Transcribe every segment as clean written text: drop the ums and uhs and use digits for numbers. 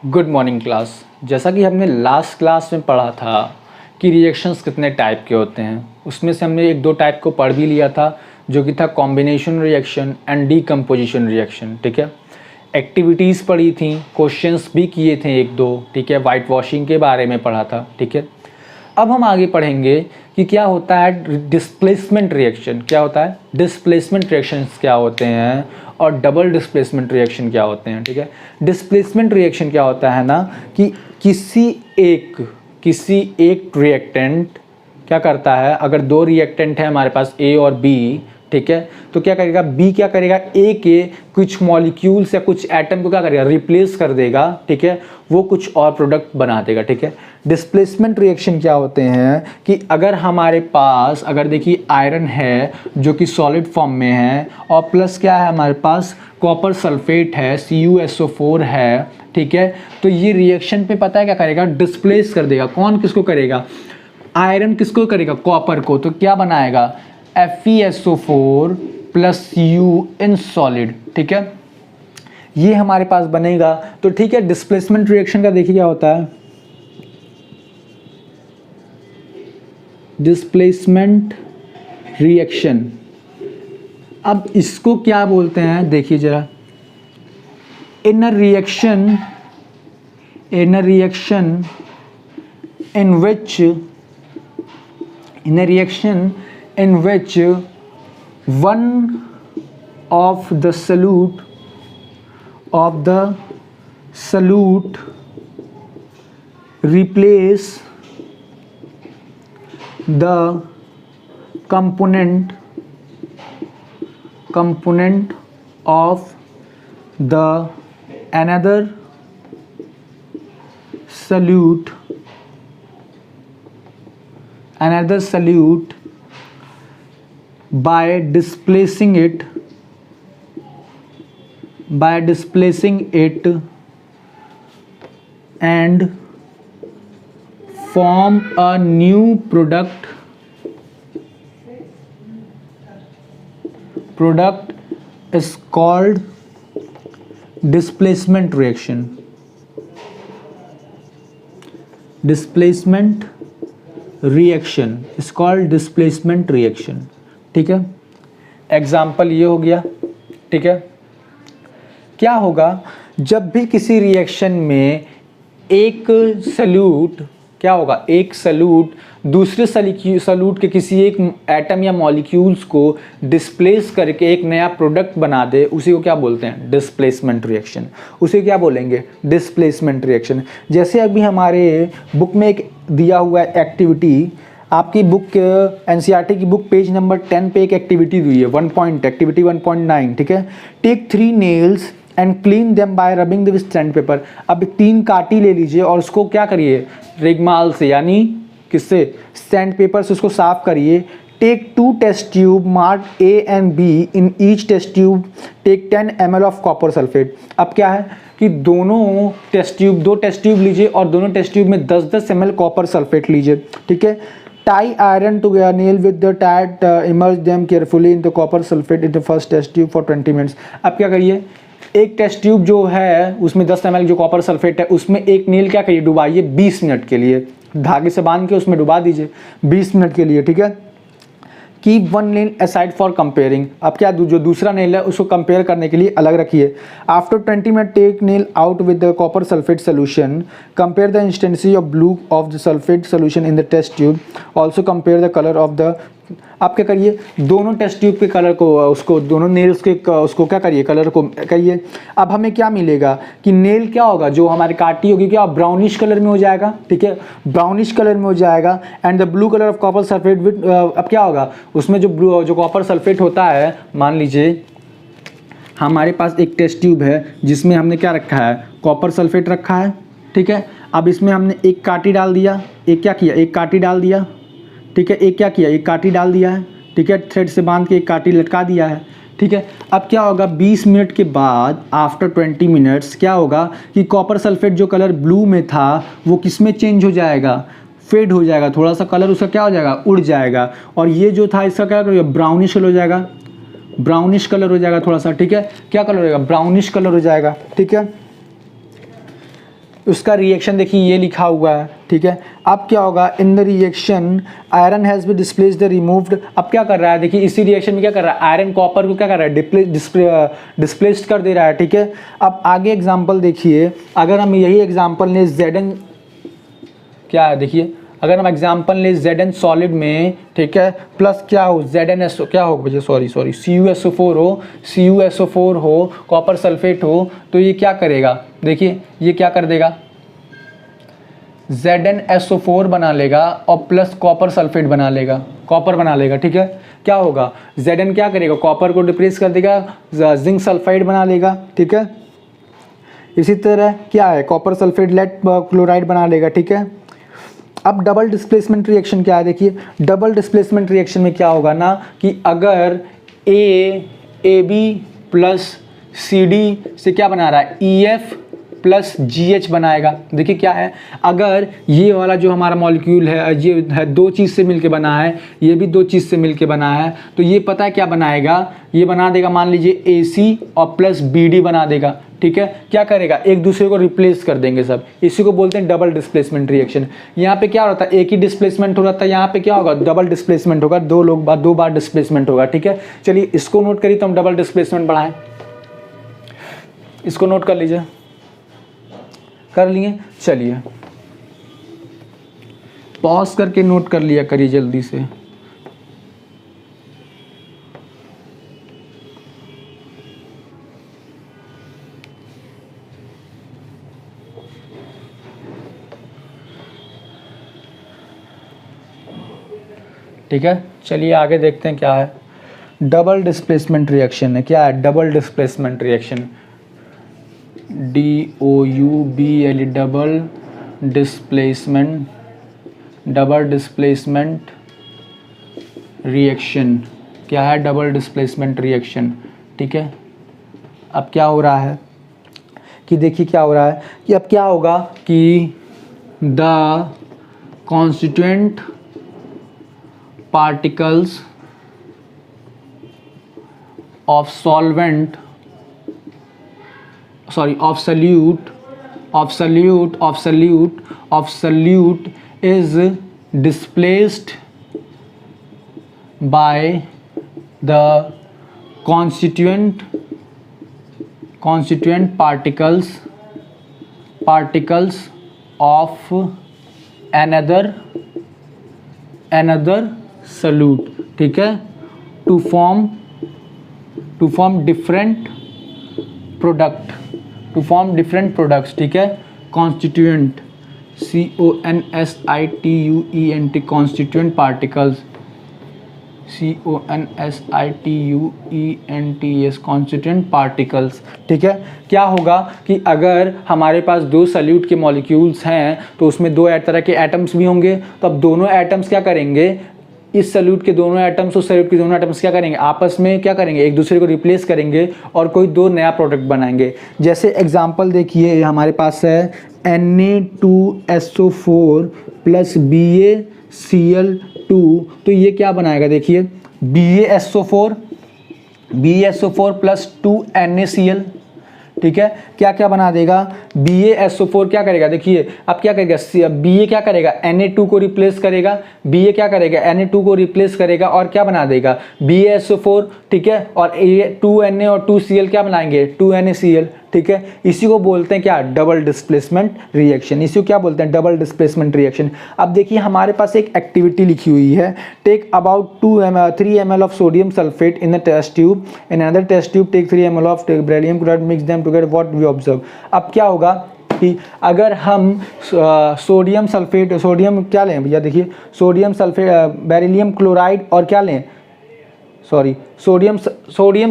Good morning class. जैसा कि हमने लास्ट क्लास में पढ़ा था कि रिएक्शंस कितने टाइप के होते हैं, उसमें से हमने एक दो टाइप को पढ़ भी लिया था, जो कि था combination reaction and decomposition reaction. ठीक है, एक्टिविटीज़ पढ़ी थी, क्वेश्चंस भी किए थे एक दो। ठीक है, वाइट वॉशिंग के बारे में पढ़ा था। ठीक है, अब हम आगे पढ़ेंगे कि क्या होता है डिस्प्लेसमेंट रिएक्शन, क्या होता है डिस्प्लेसमेंट रिएक्शंस क्या होते हैं, और डबल डिस्प्लेसमेंट रिएक्शन क्या होते हैं। ठीक है, डिस्प्लेसमेंट रिएक्शन क्या होता है ना कि किसी एक रिएक्टेंट क्या करता है, अगर दो रिएक्टेंट है हमारे पास ए और बी, ठीक है, तो क्या करेगा बी, क्या करेगा ए के कुछ मॉलिक्यूल्स या कुछ एटम को क्या करेगा रिप्लेस कर देगा। ठीक है, वो कुछ और प्रोडक्ट बना देगा। ठीक है, डिस्प्लेसमेंट रिएक्शन क्या होते हैं कि अगर हमारे पास अगर देखिए आयरन है जो कि सॉलिड फॉर्म में है, और प्लस क्या है हमारे पास कॉपर सल्फेट है, CuSO4 है। ठीक है, तो ये रिएक्शन पे पता है क्या करेगा, डिस्प्लेस कर देगा। कौन किसको करेगा, आयरन किसको करेगा, कॉपर को। तो क्या बनाएगा FeSO4 plus Cu in solid. ठीक है, ये हमारे पास बनेगा। तो ठीक है, डिस्प्लेसमेंट रिएक्शन का देखिए क्या होता है, डिस्प्लेसमेंट रिएक्शन। अब इसको क्या बोलते हैं देखिए जरा, in a reaction in which one of the solute replace the component of the another solute by displacing it and form a new product is called displacement reaction. Displacement reaction is called displacement reaction. ठीक है, example ये हो गया। ठीक है, क्या होगा जब भी किसी रिएक्शन में एक सल्यूट क्या होगा, एक सल्यूट दूसरे सल्यूट के किसी एक एटम या मॉलिक्यूल्स को डिस्प्लेस करके एक नया प्रोडक्ट बना दे, उसी को क्या बोलते हैं, डिस्प्लेसमेंट रिएक्शन। उसे क्या बोलेंगे, डिस्प्लेसमेंट रिएक्शन। जैसे अभी हमारे बुक में एक दिया हुआ है एक्टिविटी, आपकी बुक NCERT की बुक पेज नंबर 10 पे एक एक्टिविटी दी है, 1.9। ठीक है, take 3 nails and clean them by rubbing with sand paper. अब 3 काटी ले लीजिए और उसको क्या करिए, रेगमाल से यानी किससे, सैंड पेपर से उसको साफ करिए। Take 2 test tube, mark A and B in each test tube, take 10 ml of copper sulphate. अब क्या है कि दो टेस्ट ट्यूब लीजिए और दोनों टेस्ट ट्यूब में 10-10 ml कॉपर सल्फेट लीजिए। ठीक है, tie iron to a nail with the tat, immerse them carefully in the copper sulfate in the first test tube for 20 minutes। अब क्या करिए, एक टेस्ट ट्यूब जो है उसमें 10 ml जो कॉपर सल्फेट है, उसमें एक नील क्या करिए, डुबाइए 20 मिनट के लिए, धागे से बांध के उसमें डुबा दीजिए 20 मिनट के लिए। ठीक है, keep 1 nail aside for comparing. अब क्या जो दूसरा नेल है उसको कंपेयर करने के लिए अलग रखिए। After 20 minute take nail out with the copper sulphate solution, compare the intensity of blue of the sulphate solution in the test tube, also compare the colour of the. आप क्या करिए, दोनों टेस्ट ट्यूब के colour को, उसको दोनों nails के उसको क्या करिए, कलर को करिए। अब हमें क्या मिलेगा कि नेल क्या होगा, जो हमारी काटी होगी क्या ब्राउनिश कलर में हो जाएगा। ठीक है, ब्राउनिश कलर में हो जाएगा। And the blue colour of copper sulphate with, अब क्या होगा उसमें जो कॉपर सल्फेट होता है, मान लीजिए हमारे पास एक टेस्ट ट्यूब है जिसमें हमने क्या रखा है, कॉपर सल्फेट रखा है। ठीक है, अब इसमें हमने एक काटी डाल दिया, एक क्या किया, एक काटी डाल दिया। ठीक है, एक क्या किया, एक काटी डाल दिया है। ठीक है, थ्रेड से बांध के एक काटी लटका दिया है। ठीक है, अब क्या होगा 20 मिनट के बाद, आफ्टर 20 मिनट्स क्या होगा कि कॉपर सल्फेट जो कलर ब्लू में था वो किस में चेंज हो जाएगा, फेड हो जाएगा, थोड़ा सा कलर उसका क्या हो जाएगा, उड़ जाएगा। और ये जो था इसका क्या करेगा, ब्राउनिश कलर हो जाएगा, ब्राउनिश कलर हो जाएगा थोड़ा सा। ठीक है, क्या कलर हो जाएगा, ब्राउनिश कलर हो जाएगा। ठीक है, उसका रिएक्शन देखिए ये लिखा हुआ है, ठीक है। अब क्या होगा, in the reaction iron has be displaced removed. अब क्या कर रहा है, देखिए इसी रिएक्शन में क्या कर रहा है, आयरन कॉपर को क्या कर रहा है, डिस्प्लेस्ड कर दे रहा है, ठीक है। अब आगे एग्जांपल देखिए, अगर हम यही एग्जांपल लें Zn, क्या है देखिए, अगर हम एग्जांपल लें Zn सॉलिड में, ठीक है, प्लस क्या हो ZnSO, क्या हो भैया, सॉरी CuSO4 हो, CuSO4 हो, कॉपर सल्फेट हो, तो ये क्या करेगा, देखिए ये क्या कर देगा, ZnSO4 बना लेगा और प्लस कॉपर सल्फेट बना लेगा, कॉपर बना लेगा, ठीक है। क्या होगा, Zn क्या करेगा, कॉपर को रिप्लेस कर देगा, जिंक सल्फाइड बना लेगा, ठीक है। इसी तरह क्या है, कॉपर सल्फेट लेड क्लोराइड बना लेगा, ठीक है। अब डबल डिस्प्लेसमेंट रिएक्शन क्या है, देखिए डबल डिस्प्लेसमेंट रिएक्शन में क्या होगा ना कि अगर AB प्लस CD से क्या बना रहा है, EF प्लस GH बनाएगा। देखिए क्या है, अगर ये वाला जो हमारा मॉलिक्यूल है ये है दो चीज़ से मिलके बना है, ये भी दो चीज़ से मिलके बना है, तो ये पता है क्या बनाएगा, ये बना देगा मान लीजिए AC और प्लस BD बना देगा, ठीक है। क्या करेगा, एक दूसरे को रिप्लेस कर देंगे सब, इसी को बोलते हैं डबल डिस्प्लेसमेंट रिएक्शन। यहाँ पे क्या होता है, एक ही डिस्प्लेसमेंट हो रहा था, यहाँ पे क्या होगा, डबल डिस्प्लेसमेंट होगा, दो बार डिस्प्लेसमेंट होगा, ठीक है। चलिए इसको नोट करिए, तो हम डबल डिस्प्लेसमेंट बढ़ाएं, इसको नोट कर लीजिए, कर लिए, चलिए पॉज करके नोट कर लिया करिए जल्दी से। ठीक है, चलिए आगे देखते हैं क्या है। डबल डिस्प्लेसमेंट रिएक्शन है, क्या है double displacement reaction, DOUBLE double displacement reaction. क्या है डबल डिस्प्लेसमेंट रिएक्शन, ठीक है। अब क्या हो रहा है कि देखिए क्या हो रहा है कि अब क्या होगा कि the constituent particles of solvent, sorry, of solute is displaced by the constituent particles of another solute, ठीक है, टू फॉर्म डिफरेंट प्रोडक्ट्स, ठीक है। Constituent CONSITUENT constituent particles, CONSITUENT constituent particles, ठीक है। क्या होगा कि अगर हमारे पास दो सल्यूट के मॉलिक्यूल्स हैं तो उसमें दो तरह के एटम्स भी होंगे, तो अब दोनों एटम्स क्या करेंगे, इस सल्यूट के दोनों एटम्स उस सल्यूट के दोनों एटम्स क्या करेंगे, आपस में क्या करेंगे, एक दूसरे को रिप्लेस करेंगे और कोई दो नया प्रोडक्ट बनाएंगे। जैसे एग्जांपल देखिए हमारे पास है Na2SO4 प्लस BaCl2, तो ये क्या बनाएगा, देखिए BaSO4 प्लस 2NaCl, ठीक है। क्या क्या बना देगा, BaSO4 क्या करेगा, देखिए अब क्या करेगा, Ba क्या करेगा, Na2 को रिप्लेस करेगा, Ba क्या करेगा, Na2 को रिप्लेस करेगा और क्या बना देगा BaSO4, ठीक है। और 2Na और 2Cl क्या बनाएंगे, 2NaCl, ठीक है। इसी को बोलते हैं क्या, डबल डिस्प्लेसमेंट रिएक्शन। इसी को क्या बोलते हैं, डबल डिस्प्लेसमेंट रिएक्शन। अब देखिए हमारे पास एक एक्टिविटी लिखी हुई है, take about 3 ml of sodium sulphate in the test tube, in another test tube take 3 ml of beryllium chloride, mix them together, what we observe. अब क्या होगा कि अगर हम सोडियम क्या लें भैया, देखिए सोडियम सल्फेट, बेरिलियम क्लोराइड और क्या लें, सोडियम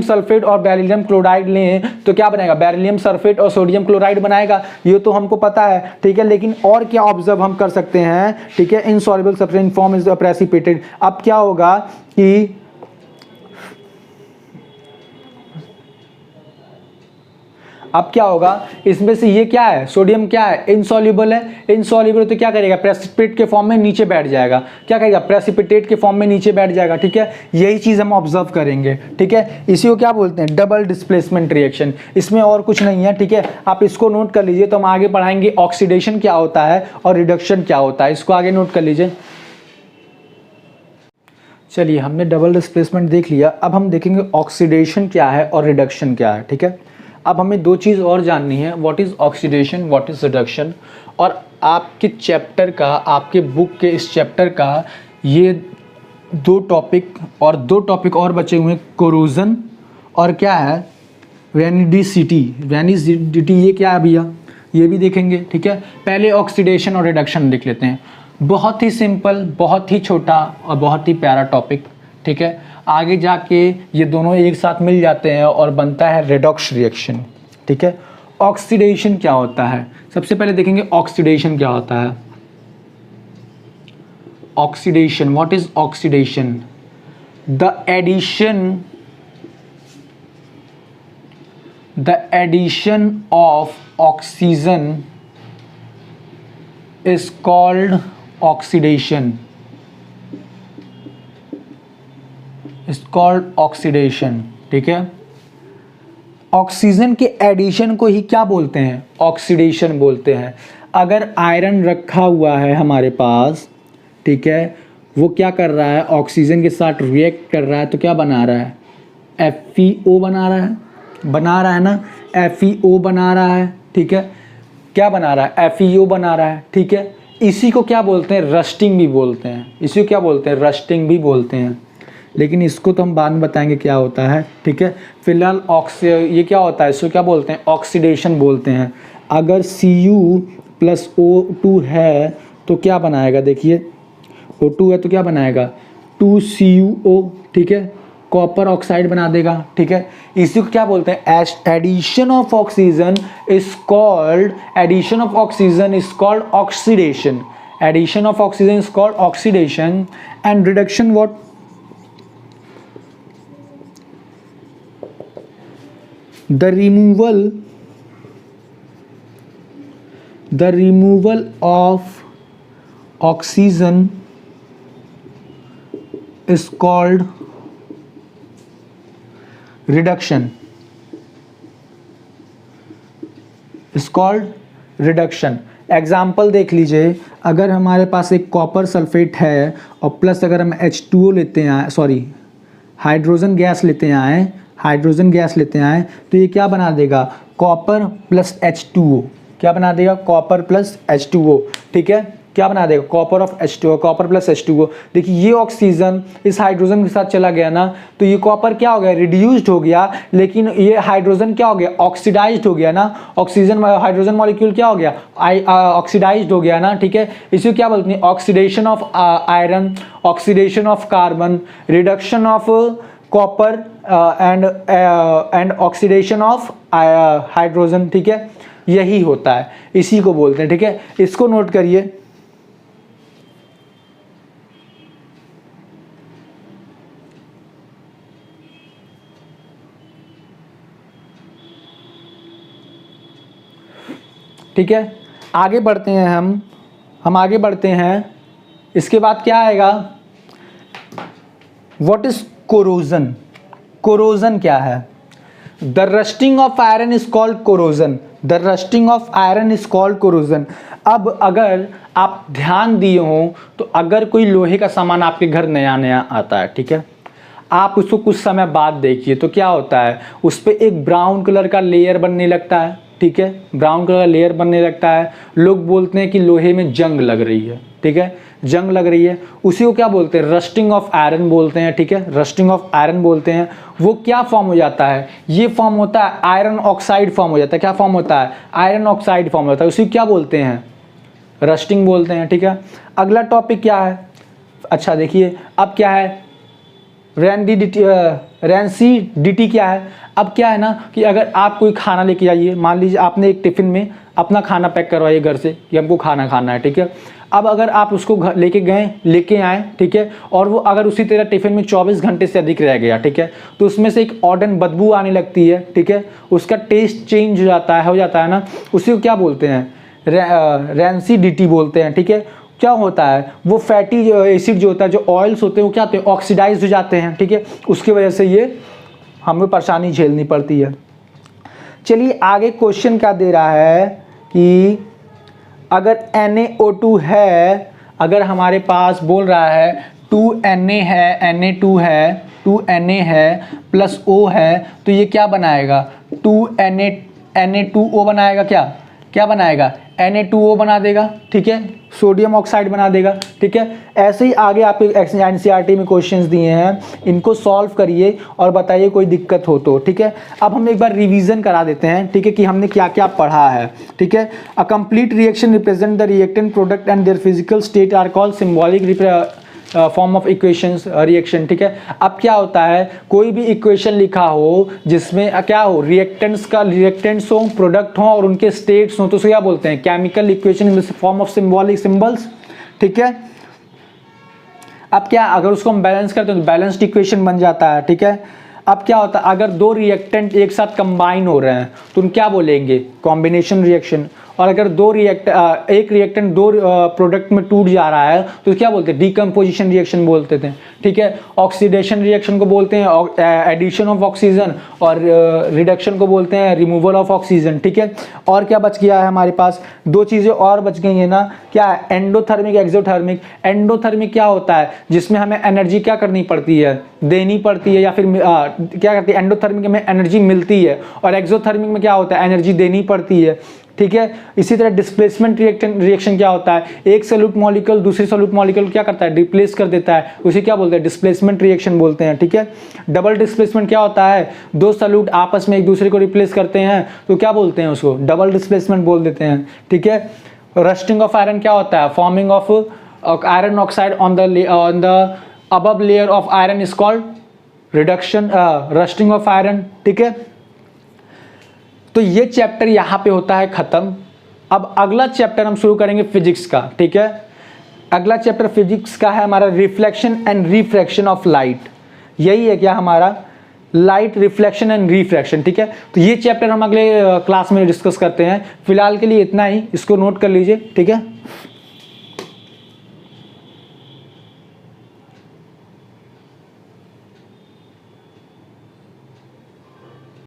सल्फेट और बेरिलियम क्लोराइड लें तो क्या बनेगा, बेरिलियम सल्फेट और सोडियम क्लोराइड बनाएगा, ये तो हमको पता है, ठीक है। लेकिन और क्या ऑब्जर्व हम कर सकते हैं, ठीक है, insoluble substance in form is precipitated. अब क्या होगा कि अब क्या होगा, इसमें से ये क्या है, सोडियम क्या है, इनसॉल्युबल है, इनसॉल्युबल तो क्या करेगा, प्रेसिपिटेट के फॉर्म में नीचे बैठ जाएगा, क्या करेगा, प्रेसिपिटेट के फॉर्म में नीचे बैठ जाएगा, ठीक है। यही चीज़ हम ऑब्जर्व करेंगे, ठीक है। इसी को क्या बोलते हैं, डबल डिस्प्लेसमेंट रिएक्शन, इसमें और कुछ नहीं है, ठीक है। आप इसको नोट कर लीजिए, तो हम आगे पढ़ाएंगे ऑक्सीडेशन क्या होता है और रिडक्शन क्या होता है, इसको आगे नोट कर लीजिए। चलिए, हमने डबल डिस्प्लेसमेंट देख लिया, अब हम देखेंगे ऑक्सीडेशन क्या है और रिडक्शन क्या है, ठीक है। अब हमें दो चीज़ और जाननी है, what is oxidation, what is reduction. और आपके चैप्टर का, आपके बुक के इस चैप्टर का ये दो टॉपिक और बचे हुए हैं, कोरोजन और क्या है, वेनिडिसिटी। वेनिडिसिटी ये क्या है भैया, ये भी देखेंगे, ठीक है। पहले ऑक्सीडेशन और रिडक्शन देख लेते हैं। बहुत ही सिंपल, बहुत ही छोटा और बहुत ही प्यारा टॉपिक, ठीक है। आगे जाके ये दोनों एक साथ मिल जाते हैं और बनता है रेडॉक्स रिएक्शन, ठीक है। ऑक्सीडेशन क्या होता है, सबसे पहले देखेंगे ऑक्सीडेशन क्या होता है। Oxidation, what is oxidation, the addition of oxygen is called oxidation, ठीक है। ऑक्सीजन के एडिशन को ही क्या बोलते हैं, ऑक्सीडेशन बोलते हैं। अगर आयरन रखा हुआ है हमारे पास, ठीक है, वो क्या कर रहा है, ऑक्सीजन के साथ रिएक्ट कर रहा है, तो क्या बना रहा है, FeO बना रहा है ना, FeO बना रहा है, ठीक है। क्या बना रहा है, FeO बना रहा है, ठीक है। इसी को क्या बोलते हैं, रस्टिंग भी बोलते हैं, इसी को क्या बोलते हैं, रस्टिंग भी बोलते हैं। लेकिन इसको तो हम बाद में बताएंगे क्या होता है, ठीक है। फिलहाल ये क्या होता है, इसको क्या बोलते हैं, ऑक्सीडेशन बोलते हैं। अगर Cu+O2 है तो क्या बनाएगा, देखिए O2 है तो क्या बनाएगा, 2CuO, ठीक है, कॉपर ऑक्साइड बना देगा, ठीक है। इसी को क्या बोलते हैं, addition of oxygen is called oxidation. Addition of oxygen is called oxidation and reduction what, the removal of oxygen is called reduction, is called reduction. Example देख लीजिए, अगर हमारे पास एक कॉपर सल्फेट है और प्लस अगर हम H2O लेते हैं, सॉरी हाइड्रोजन गैस लेते हैं, तो ये क्या बना देगा, कॉपर प्लस H2O, क्या बना देगा, कॉपर प्लस H2O, ठीक है। क्या बना देगा, copper of H2O, copper plus H2O। देखिए ये ऑक्सीजन इस हाइड्रोजन के साथ चला गया ना, तो ये कॉपर क्या हो गया, रिड्यूस्ड हो गया, लेकिन ये हाइड्रोजन क्या हो गया, ऑक्सीडाइज्ड हो गया ना। ऑक्सीजन हाइड्रोजन मॉलिक्यूल क्या हो गया, ऑक्सीडाइज्ड हो गया ना, ठीक है। इसी को क्या बोलते हैं, oxidation of iron, oxidation of carbon, reduction of copper and oxidation of hydrogen, ठीक है। यही होता है, इसी को बोलते हैं, ठीक है। इसको नोट करिए। ठीक है, आगे बढ़ते हैं हम आगे बढ़ते हैं। इसके बाद क्या आएगा, व्हाट इज कोरोजन। कोरोजन क्या है, the rusting of iron is called corrosion, the rusting of iron is called corrosion. अब अगर आप ध्यान दिए हो तो अगर कोई लोहे का सामान आपके घर नया नया आता है, ठीक है, आप उसको कुछ समय बाद देखिए तो क्या होता है, उस पर एक ब्राउन कलर का लेयर बनने लगता है, ठीक है, ब्राउन कलर का लेयर बनने लगता है। लोग बोलते हैं कि लोहे में जंग लग रही है, ठीक है, जंग लग रही है। उसी को क्या बोलते हैं, रस्टिंग ऑफ आयरन बोलते हैं, ठीक है, रस्टिंग ऑफ आयरन बोलते हैं। वो क्या फॉर्म हो जाता है, ये फॉर्म होता है आयरन ऑक्साइड फॉर्म हो जाता है। क्या फॉर्म होता है, आयरन ऑक्साइड फॉर्म होता है। उसी को क्या बोलते हैं, रस्टिंग बोलते हैं, ठीक है। अगला टॉपिक क्या है, अच्छा देखिए अब क्या है, रेंसिडिटी क्या है? अब क्या है ना कि अगर आप कोई खाना लेके आइए, मान लीजिए आपने एक टिफ़िन में अपना खाना पैक करवाइए घर से कि हमको खाना खाना है, ठीक है। अब अगर आप उसको घर लेके आए, ठीक है, और वो अगर उसी तरह टिफ़िन में 24 घंटे से अधिक रह गया, ठीक है, तो उसमें से एक ऑडन बदबू आने लगती है, ठीक है, उसका टेस्ट चेंज हो जाता है ना, उसी को क्या बोलते हैं? रेंसिडिटी बोलते हैं, ठीक है। क्या होता है, वो फैटी एसिड जो होता है, जो ऑयल्स होते हैं, वो क्या होते हैं? ऑक्सीडाइज हो जाते हैं, ठीक है, उसकी वजह से ये हमें परेशानी झेलनी पड़ती है। चलिए आगे क्वेश्चन क्या दे रहा है कि अगर NaO2 है, अगर हमारे पास बोल रहा है 2Na है, Na2 है, 2Na है प्लस O है, तो ये क्या बनाएगा? 2Na2O बनाएगा। क्या बनाएगा? Na2O बना देगा, ठीक है, सोडियम ऑक्साइड बना देगा, ठीक है। ऐसे ही आगे आपके NCERT में क्वेश्चंस दिए हैं, इनको सॉल्व करिए और बताइए कोई दिक्कत हो तो, ठीक है। अब हम एक बार रिवीजन करा देते हैं, ठीक है, कि हमने क्या क्या पढ़ा है, ठीक है। A complete reaction represent the reactant product and their physical state are called symbolic form of equations reaction, ठीक है। अब क्या होता है, कोई भी इक्वेशन लिखा हो जिसमें क्या हो, रिएक्टेंट्स हो, प्रोडक्ट हो और उनके स्टेट्स हो, तो उसे क्या बोलते हैं? Chemical equation in the form of symbolic symbols, ठीक है। अब क्या, अगर उसको हम बैलेंस करते हैं तो बैलेंस्ड इक्वेशन बन जाता है, ठीक है। अब क्या होता है, अगर दो रिएक्टेंट एक साथ कंबाइन हो रहे हैं तो उन क्या बोलेंगे? Combination reaction. और अगर एक रिएक्टेंट दो प्रोडक्ट में टूट जा रहा है तो क्या बोलते हैं? डिकम्पोजिशन रिएक्शन बोलते थे, ठीक है। ऑक्सीडेशन रिएक्शन को बोलते हैं एडिशन ऑफ ऑक्सीजन, और रिडक्शन को बोलते हैं रिमूवल ऑफ ऑक्सीजन, ठीक है। और क्या बच गया है हमारे पास? दो चीज़ें और बच गई हैं ना, क्या है? Endothermic, exothermic. एंडोथर्मिक क्या होता है? जिसमें हमें एनर्जी क्या करनी पड़ती है? देनी पड़ती है, या फिर क्या करती है? एंडोथर्मिक में एनर्जी मिलती है, और एक्सोथर्मिक में क्या होता है? एनर्जी देनी पड़ती है, ठीक है। इसी तरह डिस्प्लेसमेंट रिएक्शन क्या होता है? एक सॉल्यूट मॉलिक्यूल दूसरे सॉल्यूट मॉलिक्यूल क्या करता है? डिस्प्लेस कर देता है, उसे क्या बोलते हैं? डिस्प्लेसमेंट रिएक्शन बोलते हैं, ठीक है। डबल डिस्प्लेसमेंट क्या होता है? दो सॉल्यूट आपस में एक दूसरे को रिप्लेस करते हैं तो क्या बोलते हैं? उसको डबल डिस्प्लेसमेंट बोल देते हैं, ठीक है। रस्टिंग ऑफ आयरन क्या होता है? Forming of iron oxide on the above layer of iron is called reduction, rusting of iron, ठीक है। तो ये चैप्टर यहाँ पे होता है खत्म। अब अगला चैप्टर हम शुरू करेंगे फिजिक्स का, ठीक है। अगला चैप्टर फिजिक्स का है हमारा reflection and refraction of light. यही है क्या हमारा? लाइट रिफ्लेक्शन एंड रिफ्रैक्शन, ठीक है। तो ये चैप्टर हम अगले क्लास में डिस्कस करते हैं। फिलहाल के लिए इतना ही, इसको नोट कर लीजिए, ठीक है।